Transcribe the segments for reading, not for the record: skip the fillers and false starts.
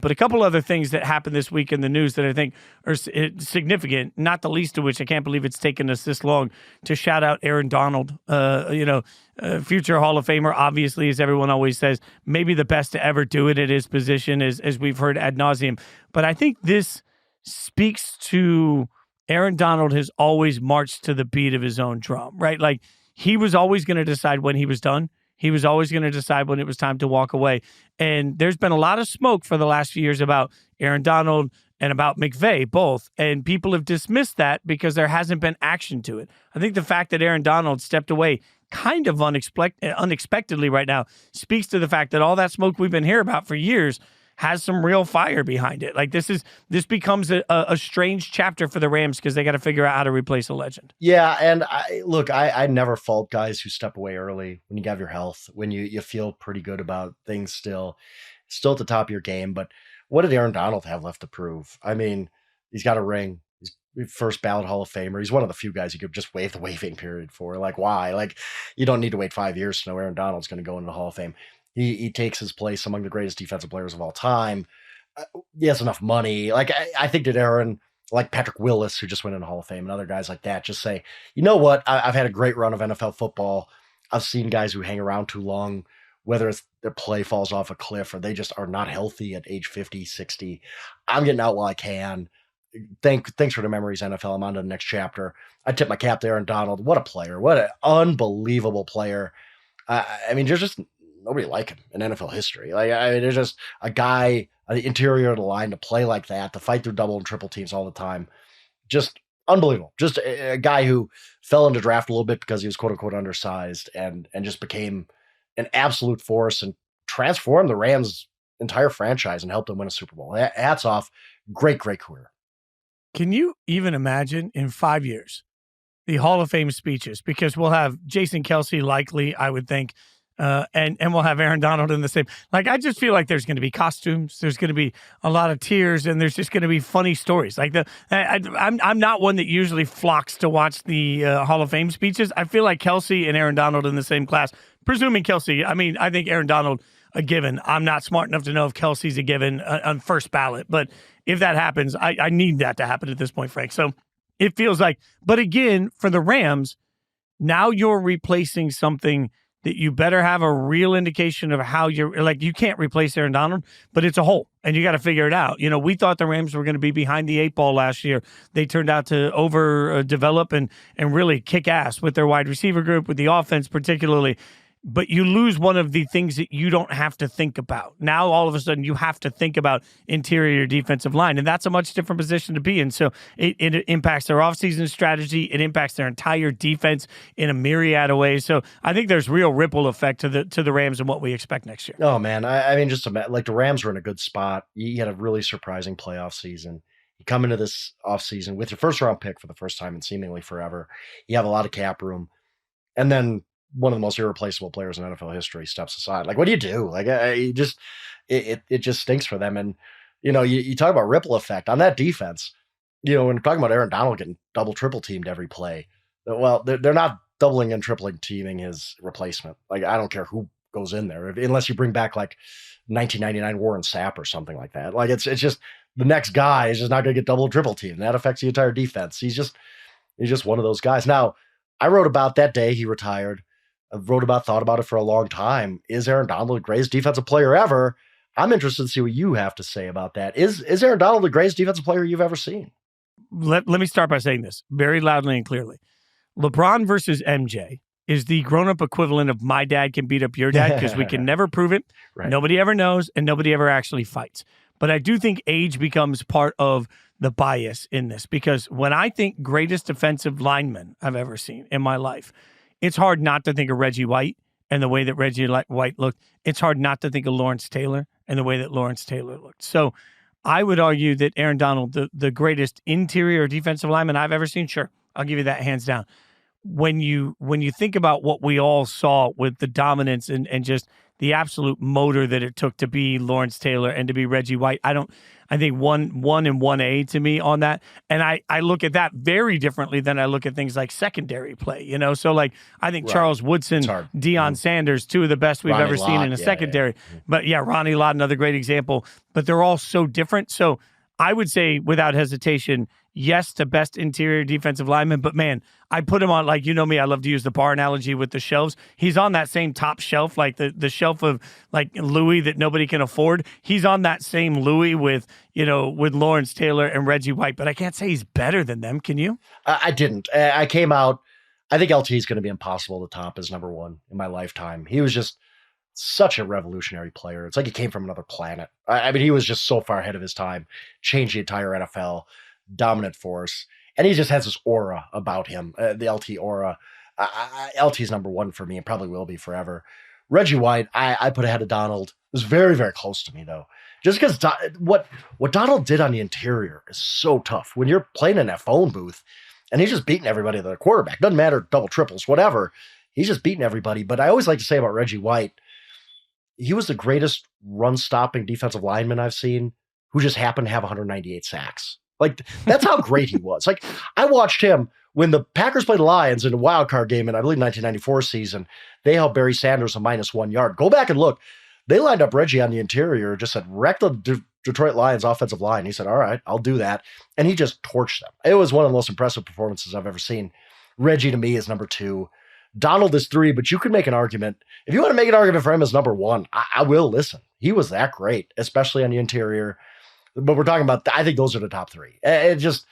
But a couple other things that happened this week in the news that I think are significant, not the least of which I can't believe it's taken us this long to shout out Aaron Donald, future Hall of Famer, obviously, as everyone always says, maybe the best to ever do it at his position, as we've heard ad nauseum. But I think this speaks to Aaron Donald has always marched to the beat of his own drum, right? Like he was always going to decide when he was done. He was always going to decide when it was time to walk away. And there's been a lot of smoke for the last few years about Aaron Donald and about McVay, both. And people have dismissed that because there hasn't been action to it. I think the fact that Aaron Donald stepped away kind of unexpectedly right now speaks to the fact that all that smoke we've been hearing about for years has some real fire behind it. Like this becomes a strange chapter for the Rams because they got to figure out how to replace a legend. Yeah, and I never fault guys who step away early when you have your health, when you feel pretty good about things still at the top of your game. But what did Aaron Donald have left to prove? I mean, he's got a ring. He's first ballot Hall of Famer. He's one of the few guys you could just waive the waiving period for. Like, why? Like, you don't need to wait 5 years to know Aaron Donald's going to go into the Hall of Fame. He takes his place among the greatest defensive players of all time. He has enough money. Like, I think that Aaron, like Patrick Willis, who just went in the Hall of Fame, and other guys like that, just say, you know what? I've had a great run of NFL football. I've seen guys who hang around too long, whether it's their play falls off a cliff or they just are not healthy at age 50, 60. I'm getting out while I can. Thanks for the memories, NFL. I'm on to the next chapter. I tip my cap to Aaron Donald. What a player. What an unbelievable player. I mean, there's just nobody like him in NFL history. Like, I mean, there's just a guy on the interior of the line to play like that, to fight through double and triple teams all the time. Just unbelievable. Just a guy who fell into draft a little bit because he was quote unquote undersized and just became an absolute force and transformed the Rams' entire franchise and helped them win a Super Bowl. Hats off. Great career. Can you even imagine in 5 years the Hall of Fame speeches? Because we'll have Jason Kelce likely, I would think, and we'll have Aaron Donald in the same. Like, I just feel like there's going to be costumes, there's going to be a lot of tears, and there's just going to be funny stories. Like I'm not one that usually flocks to watch the Hall of Fame speeches. I feel like Kelce and Aaron Donald in the same class. Presuming Kelce, I mean, I think Aaron Donald a given. I'm not smart enough to know if Kelce's a given on first ballot, but if that happens, I need that to happen at this point, Frank. So it feels like, but again, for the Rams, now you're replacing something that you better have a real indication of how you're, like, you can't replace Aaron Donald, but it's a hole and you got to figure it out. You know, we thought the Rams were going to be behind the 8 ball last year. They turned out to overdevelop and really kick ass with their wide receiver group, with the offense particularly. But you lose one of the things that you don't have to think about. Now, all of a sudden, you have to think about interior defensive line, and that's a much different position to be in. So it impacts their offseason strategy. It impacts their entire defense in a myriad of ways. So I think there's real ripple effect to the Rams and what we expect next year. Oh, man. I mean, just like the Rams were in a good spot. You had a really surprising playoff season. You come into this offseason with your first-round pick for the first time in seemingly forever. You have a lot of cap room. And then one of the most irreplaceable players in NFL history steps aside. Like, what do you do? Like, it just stinks for them. And, you know, you talk about ripple effect on that defense. You know, when we're talking about Aaron Donald getting double, triple teamed every play, well, they're not doubling and tripling teaming his replacement. Like, I don't care who goes in there, unless you bring back like 1999 Warren Sapp or something like that. Like, it's just the next guy is just not going to get double, triple teamed. That affects the entire defense. He's just one of those guys. Now, I wrote about that day he retired. Thought about it for a long time. Is Aaron Donald the greatest defensive player ever? I'm interested to see what you have to say about that. Is Aaron Donald the greatest defensive player you've ever seen? Let me start by saying this very loudly and clearly. LeBron versus MJ is the grown-up equivalent of my dad can beat up your dad, because we can never prove it. Right. Nobody ever knows, and nobody ever actually fights. But I do think age becomes part of the bias in this, because when I think greatest defensive lineman I've ever seen in my life, it's hard not to think of Reggie White and the way that Reggie White looked. It's hard not to think of Lawrence Taylor and the way that Lawrence Taylor looked. So I would argue that Aaron Donald, the greatest interior defensive lineman I've ever seen, sure, I'll give you that hands down. When you think about what we all saw with the dominance and just the absolute motor that it took to be Lawrence Taylor and to be Reggie White. I think one and 1A to me on that. And I look at that very differently than I look at things like secondary play, you know? So like, I think Charles Woodson, Deion Sanders, two of the best we've ever seen in a secondary. But yeah, Ronnie Lott, another great example, but they're all so different. So I would say without hesitation, yes to best interior defensive lineman, but man, I put him on, like, you know me, I love to use the bar analogy with the shelves. He's on that same top shelf, like the shelf of like Louis that nobody can afford. He's on that same Louis with Lawrence Taylor and Reggie White, but I can't say he's better than them. Can you? I didn't. I came out, I think LT is going to be impossible to top as number one in my lifetime. He was just such a revolutionary player. It's like he came from another planet. I mean, he was just so far ahead of his time, changed the entire NFL, dominant force. And he just has this aura about him, the LT aura. LT's number one for me and probably will be forever. Reggie White, I put ahead of Donald. It was very, very close to me, though. Just because what Donald did on the interior is so tough. When you're playing in that phone booth and he's just beating everybody to the quarterback, doesn't matter, double, triples, whatever. He's just beating everybody. But I always like to say about Reggie White, he was the greatest run-stopping defensive lineman I've seen who just happened to have 198 sacks. Like, that's how great he was. Like, I watched him when the Packers played the Lions in a wild card game in, I believe, 1994 season. They held Barry Sanders a -1 yard. Go back and look. They lined up Reggie on the interior, just said, wreck the Detroit Lions offensive line. He said, all right, I'll do that. And he just torched them. It was one of the most impressive performances I've ever seen. Reggie, to me, is number 2. Donald is 3, but you could make an argument. If you want to make an argument for him as number 1, I will listen. He was that great, especially on the interior. But we're talking about, I think those are the top 3. It just,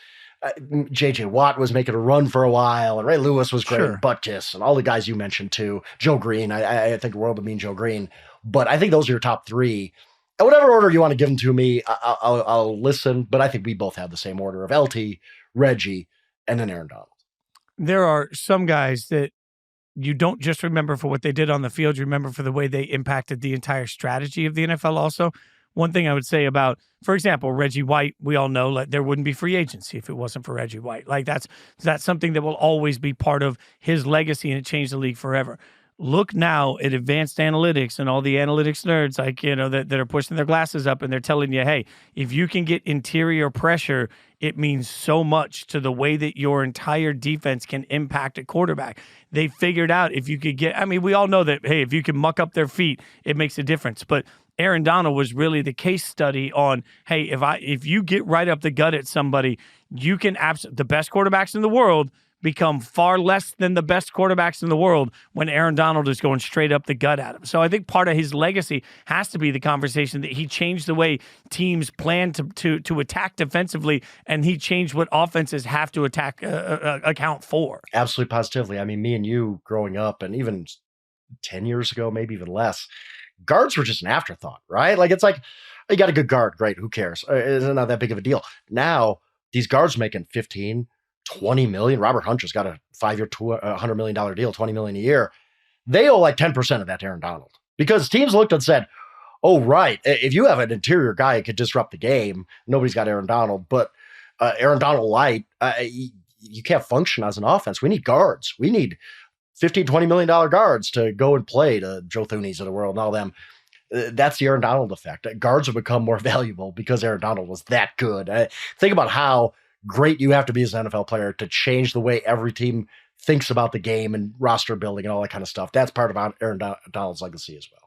J.J. Watt was making a run for a while, and Ray Lewis was great, and Butkus, and all the guys you mentioned too. Joe Green, I think the world would mean Joe Green. But I think those are your top 3. In whatever order you want to give them to me, I'll listen. But I think we both have the same order of LT, Reggie, and then Aaron Donald. There are some guys that you don't just remember for what they did on the field, you remember for the way they impacted the entire strategy of the NFL also. One thing I would say about, for example, Reggie White, we all know like there wouldn't be free agency if it wasn't for Reggie White. Like that's something that will always be part of his legacy, and it changed the league forever. Look now at advanced analytics and all the analytics nerds, like, that are pushing their glasses up and they're telling you, hey, if you can get interior pressure, it means so much to the way that your entire defense can impact a quarterback. They figured out if you could get, I mean, we all know that, hey, if you can muck up their feet, it makes a difference. But Aaron Donald was really the case study on, hey, if you get right up the gut at somebody, you can the best quarterbacks in the world become far less than the best quarterbacks in the world when Aaron Donald is going straight up the gut at him. So I think part of his legacy has to be the conversation that he changed the way teams plan to attack defensively, and he changed what offenses have to account for. Absolutely, positively. I mean, me and you growing up, and even 10 years ago, maybe even less, guards were just an afterthought, right? Like, it's like, you got a good guard, great, who cares? It's not that big of a deal. Now, these guards making 15, 20 million. Robert Hunter's got a 5-year, $100 million deal, 20 million a year. They owe like 10% of that to Aaron Donald, because teams looked and said, oh, right, if you have an interior guy who could disrupt the game, nobody's got Aaron Donald, but Aaron Donald light, you can't function as an offense. We need guards. We need $15, $20 million guards to go and play to Joe Thuney's of the world and all them. That's the Aaron Donald effect. Guards have become more valuable because Aaron Donald was that good. Think about how great you have to be as an NFL player to change the way every team thinks about the game and roster building and all that kind of stuff. That's part of Aaron Donald's legacy as well.